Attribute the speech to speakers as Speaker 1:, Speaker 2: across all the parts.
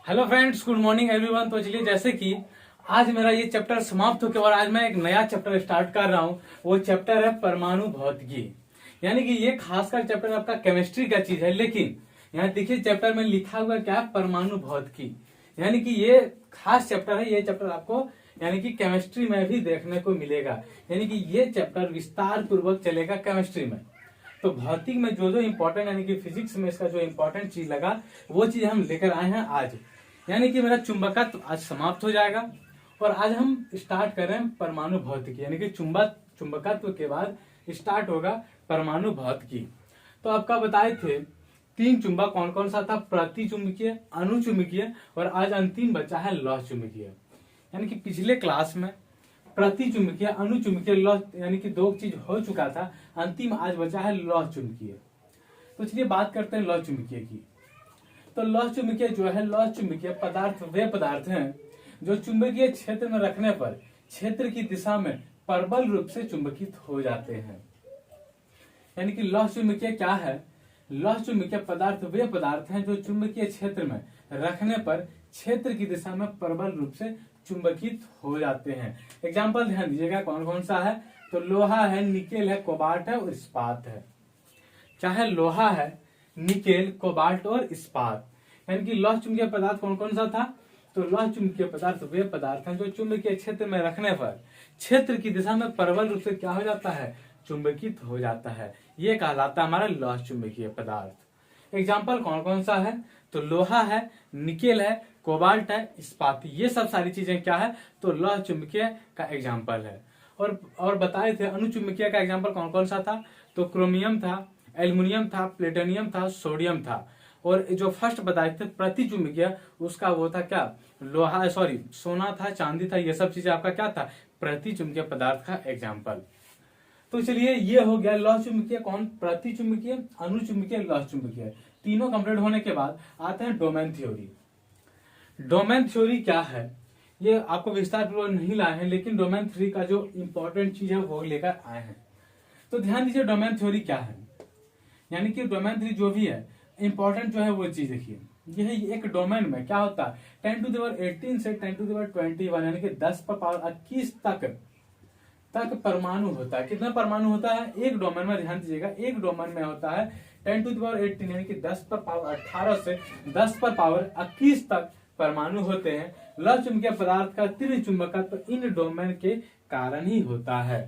Speaker 1: Hello friends, good morning everyone. तो चलिए, जैसे कि आज मेरा ये चैप्टर समाप्त होकर और आज मैं एक नया चैप्टर स्टार्ट कर रहा हूँ। वो चैप्टर है परमाणु भौतिकी। यानी कि ये खासकर चैप्टर आपका केमिस्ट्री का चीज है, लेकिन यहाँ देखिए चैप्टर में लिखा हुआ क्या है, परमाणु भौतिकी। यानी कि ये खास चैप्टर है। ये चैप्टर आपको यानी कि केमिस्ट्री में भी देखने को मिलेगा। यानी कि ये चैप्टर विस्तार पूर्वक चलेगा केमिस्ट्री में। तो भौतिक में जो जो इम्पोर्टेंट यानी कि फिजिक्स में इसका जो इम्पोर्टेंट चीज लगा वो चीज हम लेकर आए हैं आज। यानी कि मेरा चुंबकत्व आज समाप्त हो जाएगा और आज हम स्टार्ट कर रहे हैं परमाणु भौतिकी। यानी कि चुंबकत्व के बाद स्टार्ट होगा परमाणु भौतिकी। तो आपका बताए थे 3 चुंबक कौन कौन सा था, प्रति चुंबकीय, अनुचुंबकीय और आज अंतिम बचा है लौह चुंबकीय। यानी कि पिछले क्लास में प्रति चुंबकीय, अनुचुंबकीय, लौह यानी कि 2 चीज हो चुका था। अंतिम आज बचा है लौह चुंबकीय। तो चलिए बात करते हैं लौह चुंबकीय की। तो लौह चुंबकीय जो है, लौह चुंबकीय पदार्थ वे पदार्थ हैं जो चुंबकीय क्षेत्र में रखने पर क्षेत्र की दिशा में प्रबल रूप से चुंबकित हो जाते हैं। यानी कि लौह चुंबकीय क्या है? लौह चुंबकीय पदार्थ वे पदार्थ हैं जो चुंबकीय क्षेत्र में रखने पर क्षेत्र की दिशा में प्रबल रूप से चुंबकित हो जाते हैं। एग्जाम्पल ध्यान दीजिएगा कौन कौन सा है। तो लोहा है, निकेल है, कोबाल्ट है और इस्पात है। चाहे लोहा है, निकेल, कोबाल्ट और इस्पात। यानी कि लौह चुंबकीय पदार्थ कौन कौन सा था? तो लौह चुंबकीय पदार्थ वे पदार्थ हैं जो चुंबकीय क्षेत्र में रखने पर क्षेत्र की दिशा में प्रबल रूप से क्या हो जाता है? चुंबकित हो जाता है। ये कहलाता है हमारा लौह चुंबकीय पदार्थ। एग्जाम्पल कौन कौन सा है? तो लोहा है, निकेल है, कोबाल्ट है, इस्पात। ये सब सारी चीजें क्या है? तो लौह चुंबकीय का एग्जाम्पल है। और बताए थे अनुचुंबकीय का एग्जाम्पल कौन कौन सा था? तो क्रोमियम था, एल्युमिनियम था, प्लेटिनियम था, सोडियम था। और जो फर्स्ट बताए थे प्रति चुंबकीय, उसका वो था क्या? सोना था, चांदी था। ये सब चीजें आपका क्या था? प्रति चुंबकीय पदार्थ का एग्जाम्पल। तो चलिए, ये हो गया लौह चुंबकीय कौन, प्रति चुंबकीय, अनुचुंबकीय, लौह चुंबकीय। तीनों कंप्लीट होने के बाद आते हैं डोमेन थ्योरी। डोमेन थ्योरी क्या है ये आपको विस्तार पूर्वक नहीं लाए हैं, लेकिन डोमेन थ्योरी का जो इंपॉर्टेंट चीज है वो लेकर आए हैं। तो ध्यान दीजिए डोमेन थ्योरी क्या है। यानी कि डोमेन थ्योरी जो भी है इंपॉर्टेंट जो है वो चीज देखिए। यह एक डोमेन में क्या होता है, 10⁻18 से 10⁻21 यानी कि 10⁻21 तक परमाणु होता है। कितना परमाणु होता है एक डोमेन में? ध्यान दीजिएगा, एक डोमेन में होता है 10⁻18 यानी कि 10⁻18 से 10⁻21 तक परमाणु होते हैं। लौह चुंबकीय पदार्थ का तीव्र चुंबकत्व इन डोमेन के कारण ही होता है।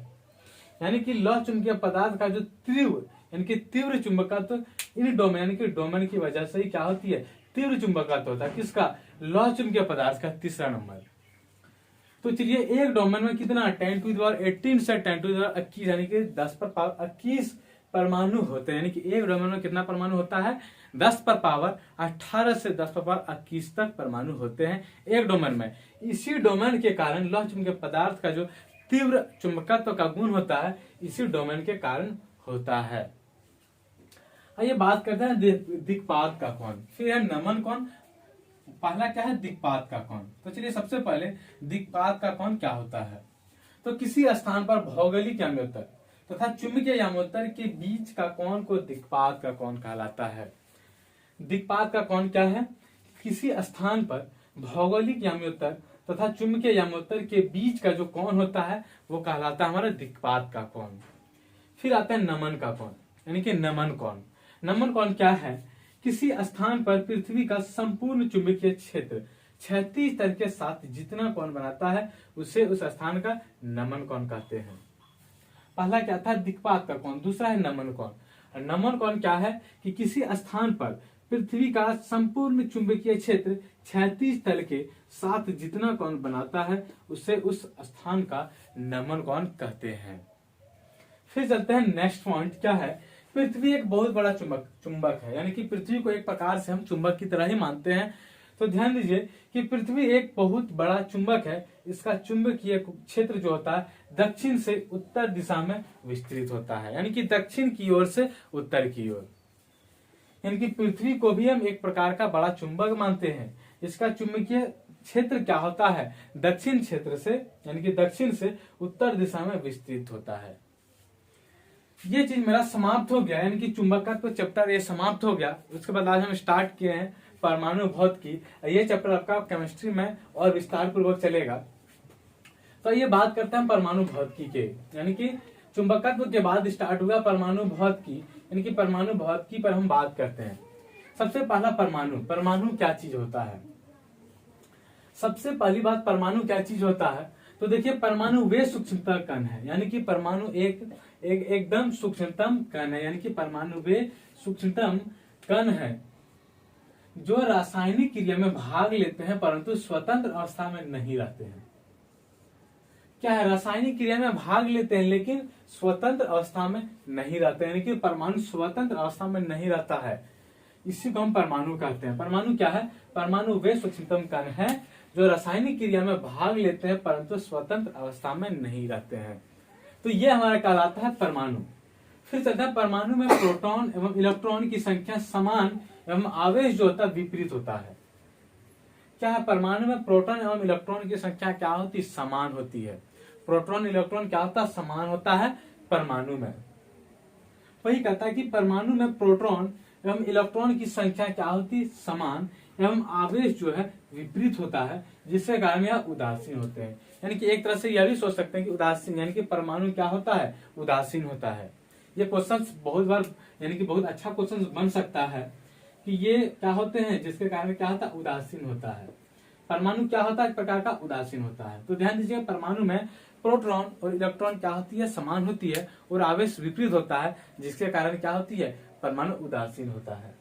Speaker 1: यानी कि लौह चुंबकीय पदार्थ का जो तीव्र चुंबकत्व इन डोमेन यानी कि डोमेन की वजह से ही क्या होती है? तीव्र चुंबकत्व होता है। किसका? लौह चुंबकीय पदार्थ का तीसरा नंबर। तो चलिए, एक डोमेन में कितना 10⁻18 से 10⁻21 यानी कि 10⁻21 परमाणु होते हैं। यानी कि एक डोमेन में कितना परमाणु होता है? 10⁻18 से 10⁻21 तक परमाणु होते हैं एक डोमेन में। इसी डोमेन के कारण लौह चुंबकीय पदार्थ का जो तीव्र चुंबकत्व का गुण होता है इसी डोमेन के कारण होता है। आइए बात करते हैं दिक्पात का कौन, फिर है नमन कौन। पहला क्या है? दिक्पात का कौन। तो चलिए सबसे पहले दिक्पात का कौन क्या होता है। तो किसी स्थान पर भौगोलिक याम्योत्तर तथा चुंबकीय याम्योत्तर के बीच का कोण को दिक्पात का कोण कहलाता है। दिक्पात का कोण क्या है? किसी स्थान पर भौगोलिक याम्योत्तर तथा चुंबकीय याम्योत्तर के बीच का जो कोण होता है वो कहलाता है हमारा दिक्पात का कोण। फिर आता है नमन का कोण, यानी कि नमन कोण। नमन कोण क्या है? किसी स्थान पर पृथ्वी का संपूर्ण चुंबकीय क्षेत्र क्षैतिज तल के साथ जितना कोण बनाता है उसे उस स्थान का नमन कोण कहते हैं। पहला क्या था? दिक्पात का कोण। दूसरा है नमन कोण। नमन कोण क्या है कि किसी स्थान पर पृथ्वी का संपूर्ण चुंबकीय क्षेत्र क्षैतिज तल के साथ जितना कोण बनाता है उसे उस स्थान का नमन कोण कहते हैं। फिर चलते हैं नेक्स्ट पॉइंट क्या है। पृथ्वी एक बहुत बड़ा चुंबक है। यानी कि पृथ्वी को एक प्रकार से हम चुंबक की तरह ही मानते हैं। तो ध्यान दीजिए कि पृथ्वी एक बहुत बड़ा चुंबक है। इसका चुंबकीय क्षेत्र जो होता है दक्षिण से उत्तर दिशा में विस्तृत होता है। यानी कि दक्षिण की ओर से उत्तर की ओर। यानी कि पृथ्वी को भी हम एक प्रकार का बड़ा चुंबक मानते हैं। इसका चुंबकीय क्षेत्र क्या होता है? दक्षिण क्षेत्र से यानी कि दक्षिण से उत्तर दिशा में विस्तृत होता है। ये चीज मेरा समाप्त हो गया। यानी कि चुंबकत्व चैप्टर ये समाप्त हो गया। उसके बाद आज हम स्टार्ट किए हैं परमाणु भौतिकी। ये चैप्टर आपका केमिस्ट्री में और विस्तार पूर्वक चलेगा। तो ये बात करते हैं परमाणु भौतिकी के, यानी कि चुंबकत्व के बाद स्टार्ट हुआ परमाणु भौतिकी, यानी कि परमाणु भौतिकी पर हम बात करते हैं। सबसे पहला परमाणु, परमाणु क्या चीज होता है? सबसे पहली बात, परमाणु क्या चीज होता है? तो देखिए, परमाणु वे सूक्ष्मतम कण है, यानी कि परमाणु एकदम सूक्ष्मतम कण है, यानी कि परमाणु वे सूक्ष्मतम कण है जो रासायनिक क्रिया में भाग लेते हैं परंतु स्वतंत्र अवस्था में नहीं रहते हैं। क्या है? रासायनिक क्रिया में भाग लेते हैं लेकिन स्वतंत्र अवस्था में नहीं रहते, यानी कि परमाणु स्वतंत्र अवस्था में नहीं रहता है। इसी को हम परमाणु कहते हैं। परमाणु क्या है? परमाणु वे सूक्ष्मतम कण है जो रासायनिक क्रिया में भाग लेते हैं परंतु स्वतंत्र अवस्था में नहीं रहते हैं। तो ये हमारा कहलाता है परमाणु। फिर चलता है, परमाणु में प्रोटॉन एवं इलेक्ट्रॉन की संख्या समान एवं आवेश जो होता है विपरीत होता है। क्या है? परमाणु में प्रोटॉन एवं इलेक्ट्रॉन की संख्या क्या होती है? समान होती है। प्रोटॉन इलेक्ट्रॉन क्या होता है? समान होता है परमाणु में। वही कहता है कि परमाणु में प्रोटॉन एवं इलेक्ट्रॉन की संख्या क्या होती है? समान एवं आवेश जो है विपरीत होता है, जिसके कारण यह उदासीन होते हैं। यानी कि एक तरह से यह भी सोच सकते हैं कि उदासीन यानी कि परमाणु क्या होता है? उदासीन होता है। ये क्वेश्चन बहुत बार यानी कि बहुत अच्छा क्वेश्चन बन सकता है कि ये क्या होते हैं जिसके कारण क्या होता है? उदासीन होता है। परमाणु क्या होता है? एक प्रकार का उदासीन होता है। तो ध्यान दीजिए, परमाणु में प्रोटॉन और इलेक्ट्रॉन क्या होती है? समान होती है और आवेश विपरीत होता है, जिसके कारण क्या होती है? परमाणु उदासीन होता है।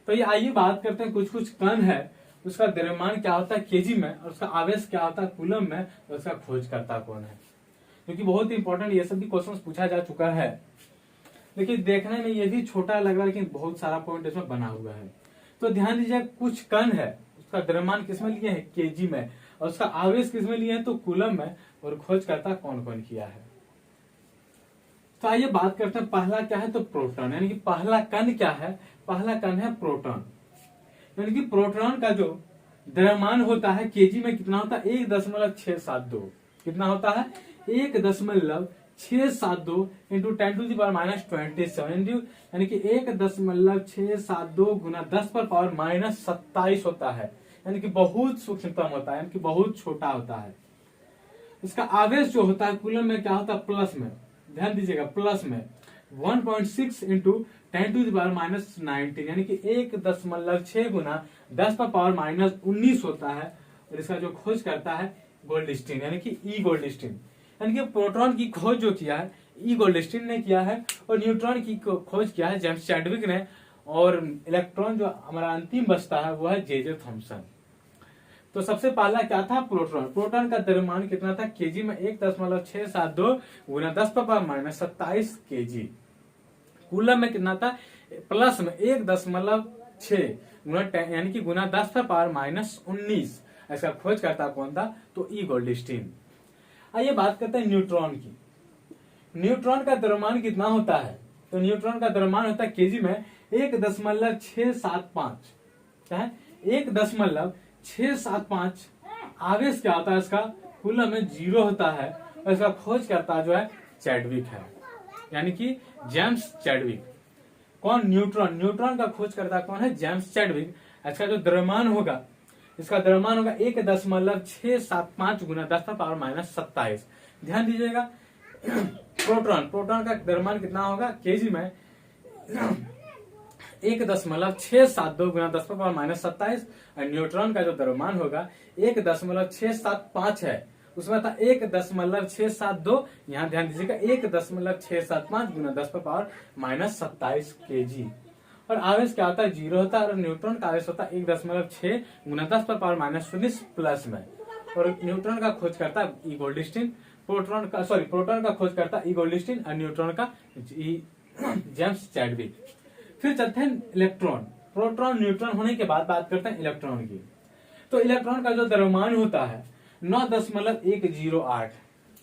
Speaker 1: तो ये आइए बात करते हैं, कुछ कुछ कण है उसका द्रव्यमान क्या होता है केजी में और उसका आवेश क्या होता है कूलम में, और उसका खोजकर्ता कौन है? क्योंकि बहुत इंपॉर्टेंट ये सब भी क्वेश्चन पूछा जा चुका है। देखिए, देखने में ये भी छोटा लग रहा है लेकिन बहुत सारा पॉइंट इसमें बना हुआ है। तो ध्यान दीजिए, कुछ कण है उसका द्रव्यमान किसमें लिए है? केजी में, और उसका आवेश किसमें लिए है? तो कूलम में, और खोजकर्ता कौन कौन किया है? तो आइए बात करते हैं, पहला क्या है? तो प्रोटॉन, यानी कि पहला कण क्या है? पहला कण है प्रोटॉन। यानी कि प्रोटॉन का जो द्रव्यमान होता है केजी में कितना होता है? 1.672। कितना होता है? 1.672 इंटू 10⁻⁻27, यानी कि 1.672 गुना 10⁻⁻27 होता है। यानी कि बहुत सूक्ष्मतम होता है, यानी कि बहुत छोटा होता है। इसका आवेश जो होता है कूलम में क्या होता है? प्लस में। ध्यान दीजिएगा, प्लस में 1.6 इंटू 10⁻⁻19, यानी कि 1.6 गुना 10⁻⁻19 होता है। और इसका जो खोज करता है गोल्डस्टीन, यानी कि ई गोल्डस्टीन। यानी कि प्रोटॉन की खोज जो किया है ई गोल्डस्टीन ने किया है, और न्यूट्रॉन की खोज किया है जेम्स चैडविक ने, और इलेक्ट्रॉन जो हमारा अंतिम बचता है वो है जे थॉमसन। तो सबसे पहला क्या था? प्रोटॉन। प्रोटॉन का द्रव्यमान कितना था केजी में? 1.672 गुना 10⁻⁻27 केजी। कूलम में कितना था? प्लस में 1.6 गुना यानी कि गुना 10⁻⁻19। इसका खोज करता कौन था? तो ई गोल्डस्टीन। आइए बात करते हैं न्यूट्रॉन की। न्यूट्रॉन का द्रव्यमान कितना होता है? तो न्यूट्रॉन का द्रव्यमान होता है केजी में 1.675। क्या है? 1.675। आवेश क्या होता है इसका? कूलम में 0 होता है, और इसका खोज करता जो है चैडविक है, यानी कि जेम्स चैडविक। कौन? न्यूट्रॉन। न्यूट्रॉन का खोज करता कौन है? James Chadwick. इसका जो द्रव्यमान होगा, इसका द्रव्यमान होगा 1.675 गुना 10⁻⁻27। ध्यान दीजिएगा, प्रोटॉन का द्रव्यमान कितना होगा केजी में? 1.672 गुना 10⁻⁻27। और न्यूट्रॉन का जो द्रव्यमान होगा 1.675 है, उसमें था 1.672। यहाँ ध्यान दीजिएगा 1.675 गुना 10⁻⁻27 केजी। और आवेश क्या होता है? 0 होता है, और न्यूट्रॉन का आवेश होता है 1.6 गुना 10⁻⁻19 प्लस में। और न्यूट्रॉन का खोज करता है ई गोल्डस्टीन, प्रोटॉन का खोज करता है ई गोल्डस्टीन, और न्यूट्रॉन का जेम्स चैडविक। फिर चलते हैं इलेक्ट्रॉन। प्रोटॉन न्यूट्रॉन होने के बाद बात करते हैं इलेक्ट्रॉन की। तो इलेक्ट्रॉन का जो द्रव्यमान होता है 9.108।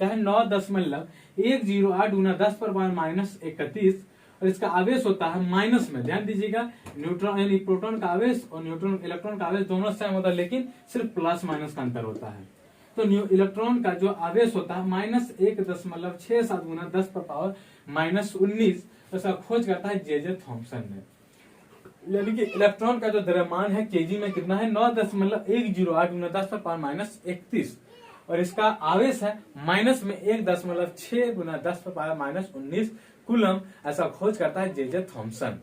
Speaker 1: क्या है? 9.108 गुना 10⁻⁻31, और इसका आवेश होता है माइनस में। ध्यान दीजिएगा, न्यूट्रॉन यानी प्रोटॉन का आवेश और इलेक्ट्रॉन का आवेश दोनों सेम होता है, लेकिन सिर्फ प्लस माइनस का अंतर होता है। तो इलेक्ट्रॉन का जो आवेश होता है -1.67 गुना 10⁻⁻19, उसका खोज करता है जे थॉमसन ने। यानी कि इलेक्ट्रॉन का जो द्रव्यमान है केजी में कितना है 9.108 गुना 10 पर पावर माइनस 31, और इसका आवेश है माइनस में 1.6 गुना 10 पर पावर माइनस 19 कूलम। ऐसा खोज करता है जे थॉमसन।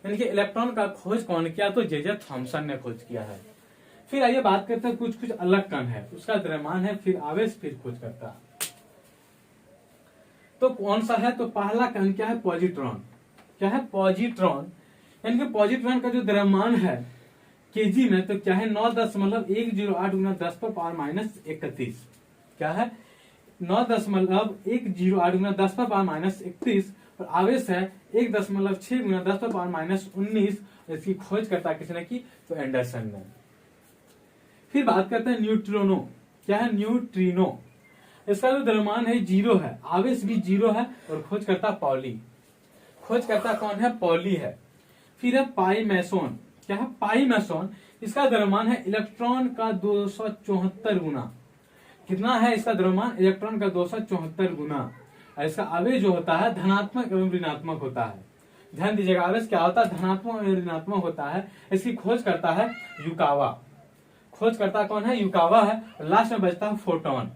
Speaker 1: यानी कि इलेक्ट्रॉन का खोज कौन किया? तो जे थॉमसन ने खोज किया है। फिर आइए बात करते हैं कुछ अलग कण है, उसका द्रव्यमान है, फिर आवेश, फिर खोज करता है। तो कौन सा है? तो पहला कण क्या है? पॉजिट्रॉन। क्या है? पॉजिट्रॉन। यानी कि पॉजिट्रॉन का जो द्रव्यमान है केजी में तो क्या है 9.108 गुना 10 पर पावर माइनस 31। क्या है? 9.108 गुना 10 पर पावर माइनस 31, और आवेश है 1.6 गुना 10 पर पावर माइनस 19। इसकी खोज करता किसने की? तो एंडरसन ने। फिर बात करते हैं न्यूट्रिनो। क्या है? न्यूट्रिनो। इसका जो द्रव्यमान है 0 है, आवेश भी 0 है, और खोज करता पॉली। खोज करता कौन है? पॉली है। फिर है पाई मैसोन। क्या है? पाई मैसोन। इसका द्रव्यमान है इलेक्ट्रॉन का 274 गुना। कितना है इसका द्रव्यमान? इलेक्ट्रॉन का 274 गुना। और इसका आवेश जो होता है धनात्मक एवं ऋणात्मक होता है। ध्यान दीजिएगा, आवेश क्या होता है? धनात्मक एवं ऋणात्मक होता है। इसकी खोज करता है युकावा। खोज करता कौन है? युकावा है। लास्ट में बचता है फोटोन।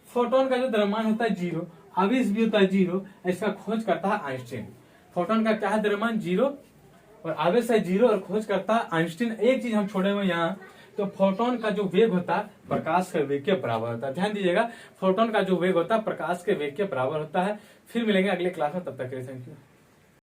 Speaker 1: फोटोन का जो द्रव्यमान होता है 0, आवेश भी होता है 0। इसका खोज करता है आइंस्टीन। फोटोन का क्या है? द्रव्यमान 0 और आवेश है 0, और खोज करता है आइंस्टीन। एक चीज हम छोड़े हुए यहाँ, तो फोटोन का जो वेग होता है प्रकाश के वेग के बराबर होता है। ध्यान दीजिएगा, फोटोन का जो वेग होता है प्रकाश के वेग के बराबर होता है। फिर मिलेंगे अगले क्लास में, तब तक के लिए थैंक यू।